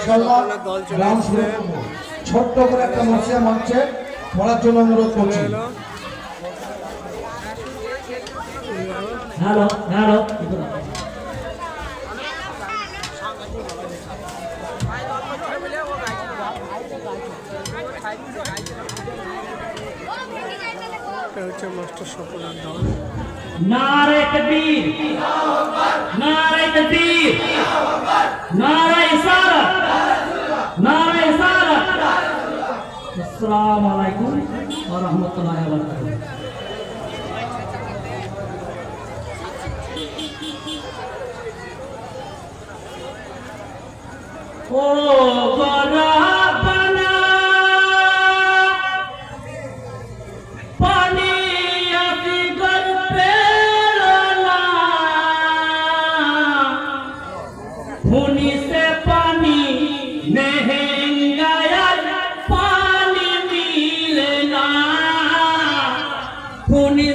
ইনশাআল্লাহ গান শুরু করব। ছোট্ট করে একটা মসজিদ মঞ্চে পড়ার জন্য অনুরোধ করছি। হ্যালো হ্যালো মাস্টার সকলের দল नारे तकबीर नारे तकबीर नारे इसारत नारे इसारत अस्सलामु अलैकुम व रहमतुल्लाहि व बरकातुहू ओ गरा खूनी से पानी महंगा पानी मिलना खूनी